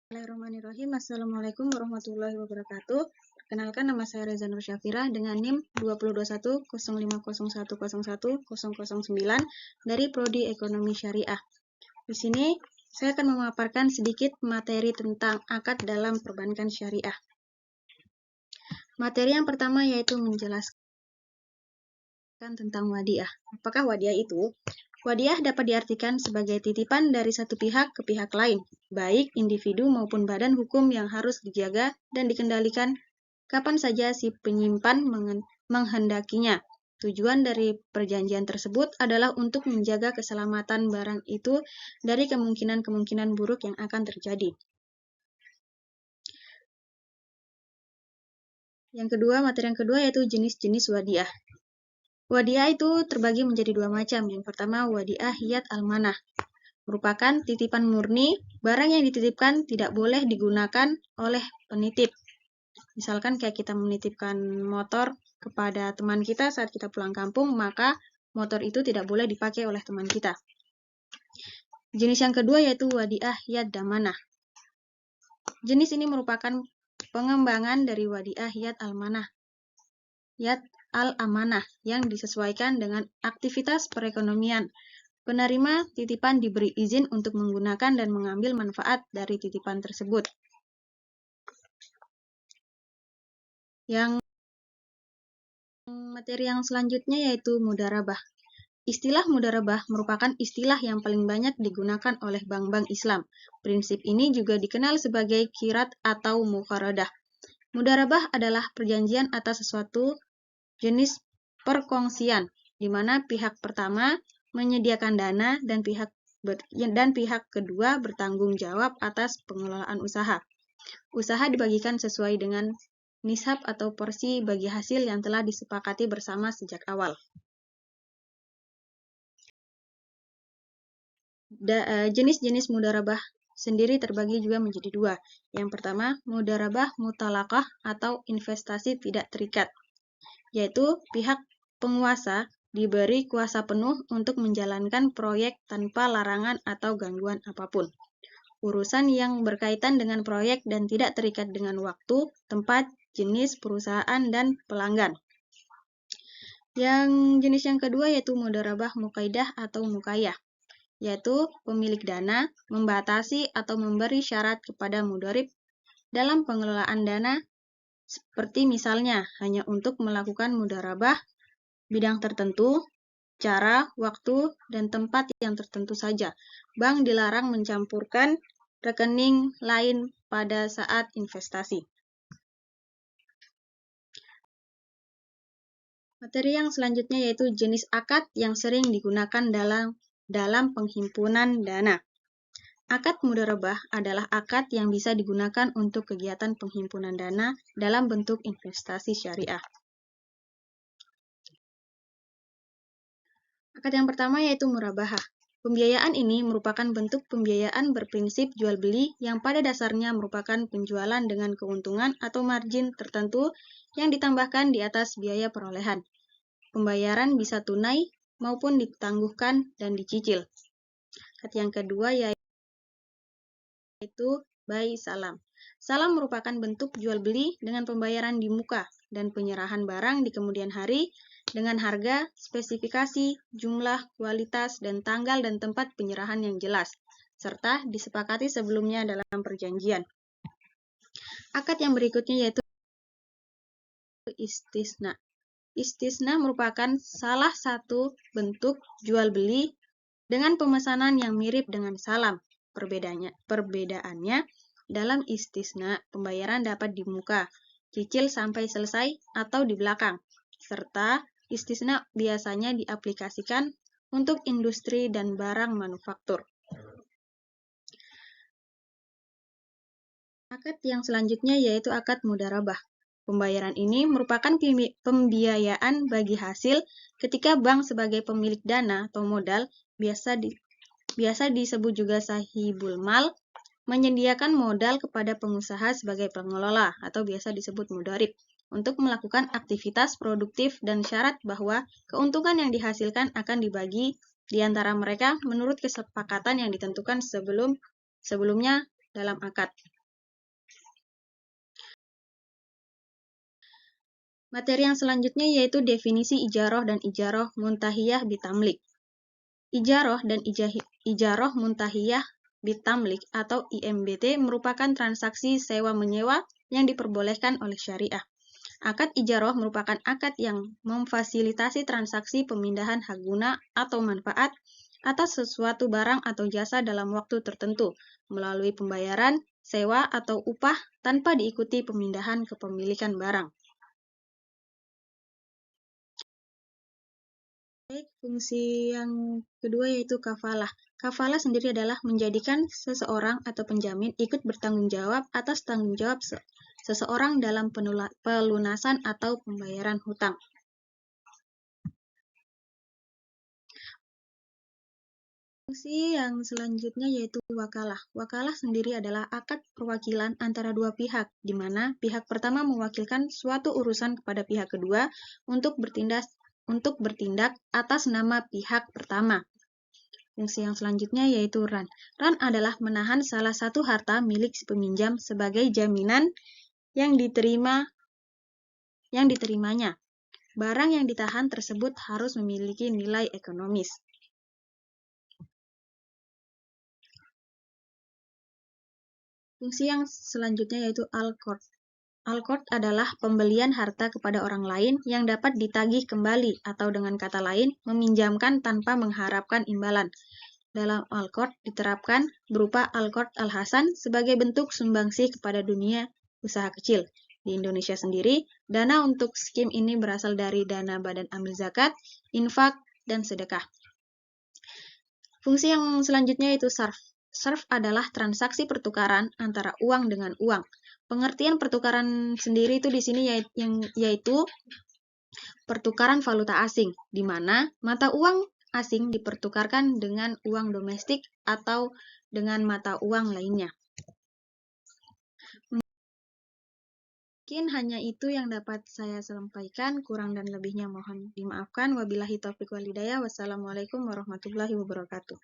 Bismillahirrahmanirrahim. Assalamualaikum warahmatullahi wabarakatuh. Perkenalkan, nama saya Reza Nur Syafira dengan NIM 20210501010009 dari Prodi Ekonomi Syariah. Di sini saya akan memaparkan sedikit materi tentang akad dalam perbankan syariah. Materi yang pertama yaitu menjelaskan tentang wadiah. Apakah wadiah itu? Wadiah dapat diartikan sebagai titipan dari satu pihak ke pihak lain, baik individu maupun badan hukum yang harus dijaga dan dikendalikan kapan saja si penyimpan menghendakinya. Tujuan dari perjanjian tersebut adalah untuk menjaga keselamatan barang itu dari kemungkinan-kemungkinan buruk yang akan terjadi. Materi yang kedua yaitu jenis-jenis wadiah. Wadiah itu terbagi menjadi dua macam. Yang pertama, wadiah hiyat al-manah. Merupakan titipan murni, barang yang dititipkan tidak boleh digunakan oleh penitip. Misalkan kayak kita menitipkan motor kepada teman kita saat kita pulang kampung, maka motor itu tidak boleh dipakai oleh teman kita. Jenis yang kedua yaitu wadiah hiyat damanah. Jenis ini merupakan pengembangan dari wadiah hiyat al-manah. Hiyat al-amanah yang disesuaikan dengan aktivitas perekonomian. Penerima titipan diberi izin untuk menggunakan dan mengambil manfaat dari titipan tersebut. Materi yang selanjutnya yaitu mudharabah. Istilah mudharabah merupakan istilah yang paling banyak digunakan oleh bank-bank Islam. Prinsip ini juga dikenal sebagai qirat atau muqaradah. Mudharabah adalah perjanjian atas sesuatu jenis perkongsian, di mana pihak pertama menyediakan dana dan pihak kedua bertanggung jawab atas pengelolaan usaha. Usaha dibagikan sesuai dengan nisab atau porsi bagi hasil yang telah disepakati bersama sejak awal. Jenis-jenis mudharabah sendiri terbagi juga menjadi dua. Yang pertama, mudharabah mutalaqah atau investasi tidak terikat, yaitu pihak penguasa diberi kuasa penuh untuk menjalankan proyek tanpa larangan atau gangguan apapun. Urusan yang berkaitan dengan proyek dan tidak terikat dengan waktu, tempat, jenis perusahaan, dan pelanggan. Jenis yang kedua yaitu mudharabah muqaidah atau muqayyah, yaitu pemilik dana membatasi atau memberi syarat kepada mudharib dalam pengelolaan dana, seperti misalnya hanya untuk melakukan mudharabah bidang tertentu, cara, waktu, dan tempat yang tertentu saja. Bank dilarang mencampurkan rekening lain pada saat investasi. Materi yang selanjutnya yaitu jenis akad yang sering digunakan dalam penghimpunan dana. Akad mudharabah adalah akad yang bisa digunakan untuk kegiatan penghimpunan dana dalam bentuk investasi syariah. Akad yang pertama yaitu murabahah. Pembiayaan ini merupakan bentuk pembiayaan berprinsip jual beli yang pada dasarnya merupakan penjualan dengan keuntungan atau margin tertentu yang ditambahkan di atas biaya perolehan. Pembayaran bisa tunai maupun ditangguhkan dan dicicil. Akad yang kedua yaitu bai salam. Salam merupakan bentuk jual beli dengan pembayaran di muka dan penyerahan barang di kemudian hari dengan harga, spesifikasi, jumlah, kualitas, dan tanggal dan tempat penyerahan yang jelas, serta disepakati sebelumnya dalam perjanjian. Akad yang berikutnya yaitu istisna. Istisna merupakan salah satu bentuk jual beli dengan pemesanan yang mirip dengan salam. Perbedaannya dalam istisna, pembayaran dapat di muka, cicil sampai selesai, atau di belakang, serta istisna biasanya diaplikasikan untuk industri dan barang manufaktur. Akad yang selanjutnya yaitu akad mudharabah. Pembayaran ini merupakan pembiayaan bagi hasil ketika bank sebagai pemilik dana atau modal, biasa disebut juga sahibul mal, menyediakan modal kepada pengusaha sebagai pengelola atau biasa disebut mudharib untuk melakukan aktivitas produktif dan syarat bahwa keuntungan yang dihasilkan akan dibagi di antara mereka menurut kesepakatan yang ditentukan sebelumnya dalam akad. Materi yang selanjutnya yaitu definisi ijaroh dan ijaroh muntahiyah bitamlik. Ijaroh dan ijaroh muntahiyah bitamlik atau IMBT merupakan transaksi sewa-menyewa yang diperbolehkan oleh syariah. Akad ijaroh merupakan akad yang memfasilitasi transaksi pemindahan hak guna atau manfaat atas sesuatu barang atau jasa dalam waktu tertentu melalui pembayaran, sewa, atau upah tanpa diikuti pemindahan kepemilikan barang. Baik, fungsi yang kedua yaitu kafalah. Kafalah sendiri adalah menjadikan seseorang atau penjamin ikut bertanggung jawab atas tanggung jawab seseorang dalam pelunasan atau pembayaran hutang. Fungsi yang selanjutnya yaitu wakalah. Wakalah sendiri adalah akad perwakilan antara dua pihak, di mana pihak pertama mewakilkan suatu urusan kepada pihak kedua untuk bertindak atas nama pihak pertama. Fungsi yang selanjutnya yaitu ran. Ran adalah menahan salah satu harta milik si peminjam sebagai jaminan yang diterimanya. Barang yang ditahan tersebut harus memiliki nilai ekonomis. Fungsi yang selanjutnya yaitu al-qard. Al-qard adalah pembelian harta kepada orang lain yang dapat ditagih kembali atau dengan kata lain meminjamkan tanpa mengharapkan imbalan. Dalam al-qard diterapkan berupa al-qard al-hasan sebagai bentuk sumbangsih kepada dunia usaha kecil. Di Indonesia sendiri, dana untuk skim ini berasal dari dana badan amil zakat, infak, dan sedekah. Fungsi yang selanjutnya yaitu sarf. Sarf adalah transaksi pertukaran antara uang dengan uang. Pengertian pertukaran sendiri itu di sini yaitu pertukaran valuta asing, di mana mata uang asing dipertukarkan dengan uang domestik atau dengan mata uang lainnya. Mungkin hanya itu yang dapat saya sampaikan, kurang dan lebihnya mohon dimaafkan. Wabillahi taufiq wal hidayah. Wassalamualaikum warahmatullahi wabarakatuh.